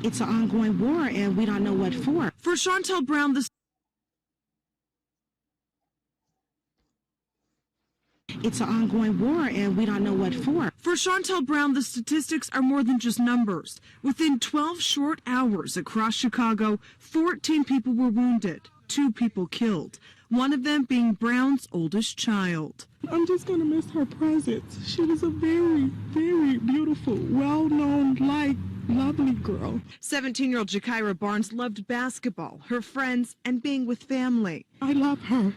It's an ongoing war, and we don't know what for. For Chantel Brown, It's an ongoing war, and we don't know what for. For Chantel Brown, the statistics are more than just numbers. Within 12 short hours across Chicago, 14 people were wounded, 2 people killed, one of them being Brown's oldest child. I'm just going to miss her presence. She was a very, very beautiful, well-known, lovely girl. 17-year-old Gakirah Barnes loved basketball, her friends, and being with family. I love her,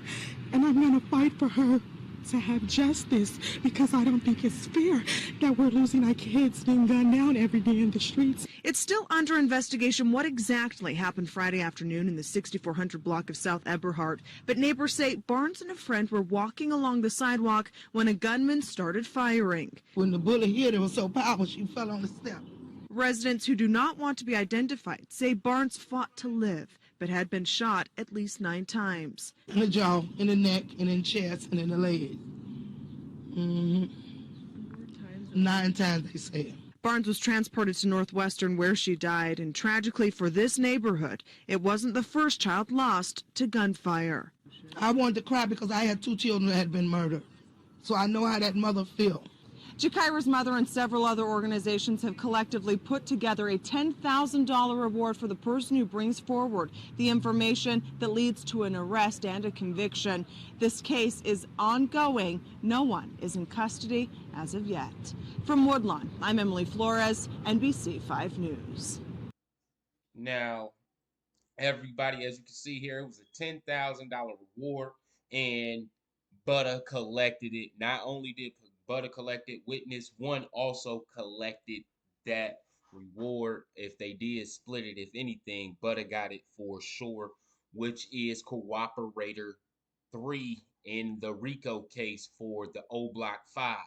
and I'm going to fight for her to have justice, because I don't think it's fair that we're losing our kids being gunned down every day in the streets. It's still under investigation what exactly happened Friday afternoon in the 6400 block of South Eberhard, but neighbors say Barnes and a friend were walking along the sidewalk when a gunman started firing. When the bullet hit, it was so powerful she fell on the step. Residents who do not want to be identified say Barnes fought to live, but had been shot at least 9 times. In the jaw, in the neck, and in the chest, and in the leg. 9 times, they said. Barnes was transported to Northwestern where she died, and tragically for this neighborhood, it wasn't the first child lost to gunfire. I wanted to cry because I had 2 children that had been murdered. So I know how that mother feels. Gakirah's mother and several other organizations have collectively put together a $10,000 reward for the person who brings forward the information that leads to an arrest and a conviction. This case is ongoing. No one is in custody as of yet. From Woodlawn, I'm Emily Flores, NBC 5 News. Now, everybody, as you can see here, it was a $10,000 reward, and BUTTA collected it. Not only did BUTTA collect it, Witness 1 also collected that reward. If they did split it, if anything, BUTTA got it for sure, which is Cooperator 3 in the RICO case for the O Block 5.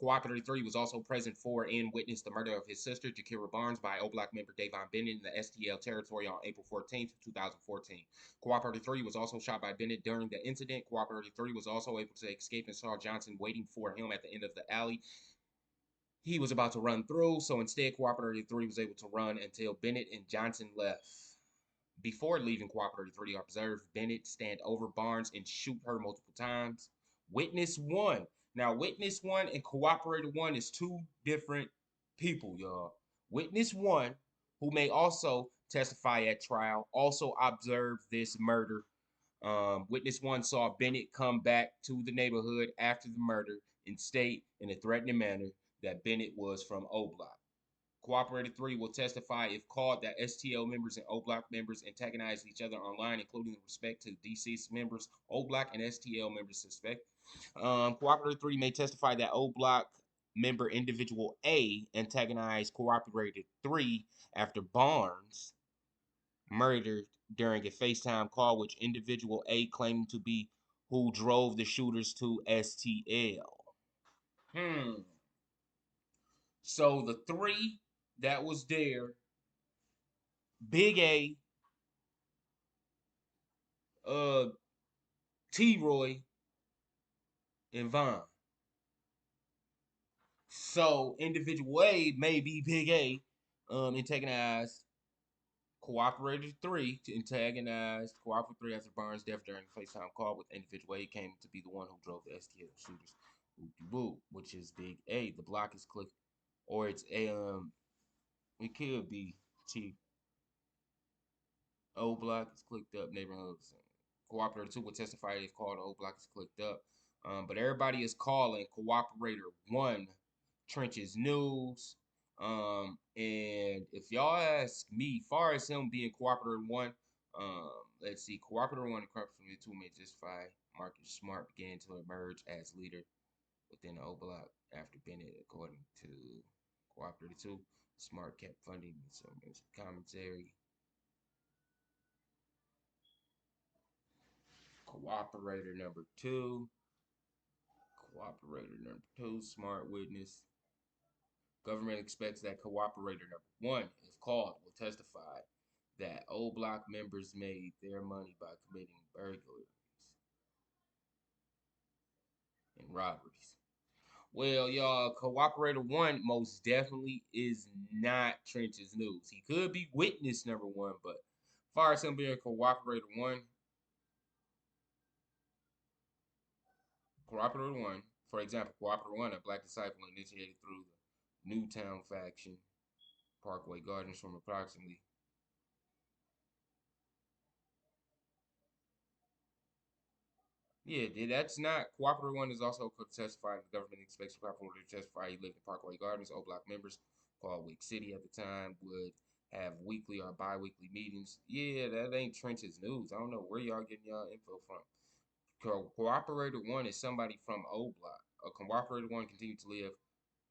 Cooperator 3 was also present for and witnessed the murder of his sister, Gakirah Barnes, by O Block member Davon Bennett in the STL territory on April 14, 2014. Cooperator 3 was also shot by Bennett during the incident. Cooperator 3 was also able to escape and saw Johnson waiting for him at the end of the alley. He was about to run through, so instead Cooperator 3 was able to run until Bennett and Johnson left. Before leaving, Cooperator 3 observed Bennett stand over Barnes and shoot her multiple times. Witness 1. Now, Witness 1 and Cooperator 1 is 2 different people, y'all. Witness 1, who may also testify at trial, also observed this murder. Witness 1 saw Bennett come back to the neighborhood after the murder and state in a threatening manner that Bennett was from O Block. Cooperator 3 will testify if called that STL members and O Block members antagonize each other online, including with respect to deceased members. O Block and STL members suspect. Cooperator 3 may testify that O Block member individual A antagonized Cooperator 3 after Barnes murdered during a FaceTime call, which individual A claimed to be who drove the shooters to STL. So the 3 that was there, Big A, T-Roy, and Vaughn. So individual A may be Big A, antagonized Cooperator 3 to antagonize Cooperator 3 after Barnes' death during the FaceTime call, with individual A came to be the one who drove the STL shooters, which is Big A. The block is clicked, or it's a it could be T. O Block is clicked up neighborhoods. Cooperator 2 will testify if called O Block is clicked up. But everybody is calling Cooperator 1 Trenches News. And if y'all ask me, far as him being Cooperator 1, let's see, Cooperator 1 and Cooperator 2 may justify Marcus Smart began to emerge as leader within the O Block after Bennett, according to Cooperator 2. Smart kept funding some commentary. Cooperator number 2. Cooperator number 2, Smart witness. Government expects that Cooperator number 1, if called, will testify that O Block members made their money by committing burglaries and robberies. Well, y'all, Cooperator 1 most definitely is not Trench's news. He could be witness number 1, but as far as him being Cooperator 1, Cooperator 1, for example, Cooperator 1, a black disciple initiated through the Newtown faction, Parkway Gardens from approximately. Yeah, that's not. Cooperator 1 is also testified. The government expects Cooperator to testify. He lived in Parkway Gardens. O Block members, called Wick City at the time, would have weekly or bi-weekly meetings. Yeah, that ain't Trench's news. I don't know where y'all getting y'all info from. Cooperator 1 is somebody from O Block. Cooperator 1 continued to live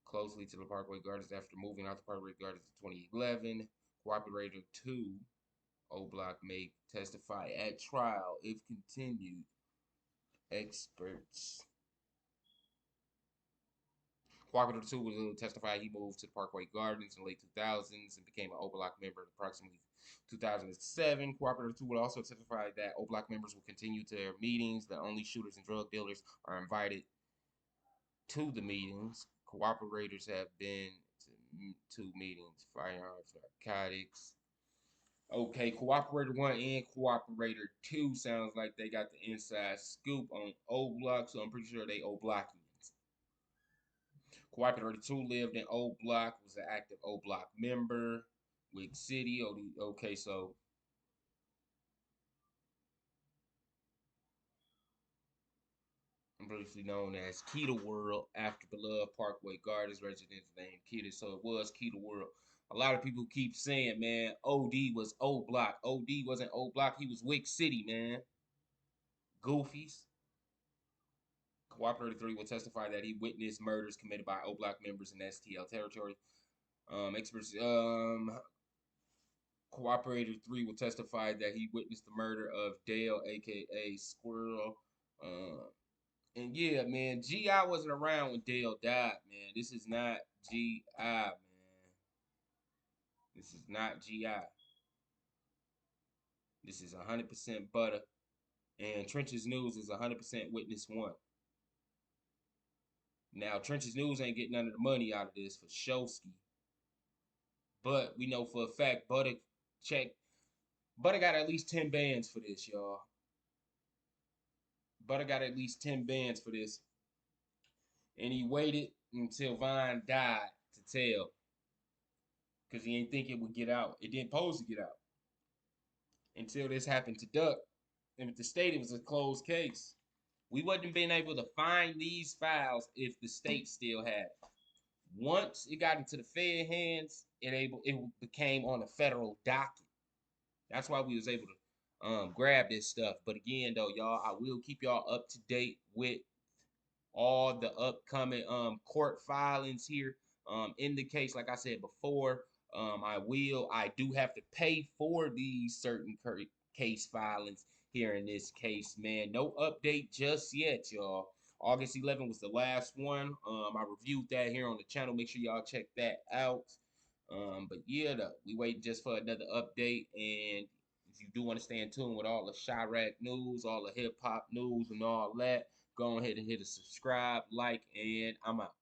closely to the Parkway Gardens after moving out the Parkway Gardens in 2011. Cooperator 2, O Block, may testify at trial if continued. Experts. Cooperator 2 will testify he moved to the Parkway Gardens in the late 2000s and became an O Block member in approximately 2007. Cooperator 2 will also testify that O Block members will continue to their meetings, that only shooters and drug dealers are invited to the meetings. Cooperators have been to meetings, firearms, narcotics. Okay, Cooperator 1 and Cooperator 2 sounds like they got the inside scoop on O Block, so I'm pretty sure they O Blockians. Cooperator 2 lived in O Block, was an active O Block member. Wick City, okay, so briefly known as Keita World after beloved Parkway Gardens residents named Keita, so it was Keita World. A lot of people keep saying, man, OD was O Block. OD wasn't O Block, he was Wick City, man. Goofies. Cooperator 3 will testify that he witnessed murders committed by O Block members in STL territory. Experts, Cooperator 3 will testify that he witnessed the murder of Dale, aka Squirrel. And yeah, man, G.I. wasn't around when Dale died, man. This is not G.I., man. This is not G.I. This is 100% Butta. And Trench's News is 100% Witness 1. Now, Trench's News ain't getting none of the money out of this for Showski. But we know for a fact Butta got at least 10 bands for this, y'all. Butta got at least 10 bands for this. And he waited until Vine died to tell. Because he didn't think it would get out. It didn't pose to get out. Until this happened to Duck. And with the state, it was a closed case. We wouldn't have been able to find these files if the state still had it. Once it got into the Fed hands, it became on a federal docket. That's why we was able to grab this stuff. But again, though, y'all, I will keep y'all up to date with all the upcoming court filings here. In the case, like I said before, I do have to pay for these certain case filings here in this case, man. No update just yet, y'all. August 11th was the last one. I reviewed that here on the channel. Make sure y'all check that out. But yeah, though, we wait just for another update. And if you do want to stay in tune with all the Chirac news, all the hip hop news, and all that, go ahead and hit a subscribe, like, and I'm out.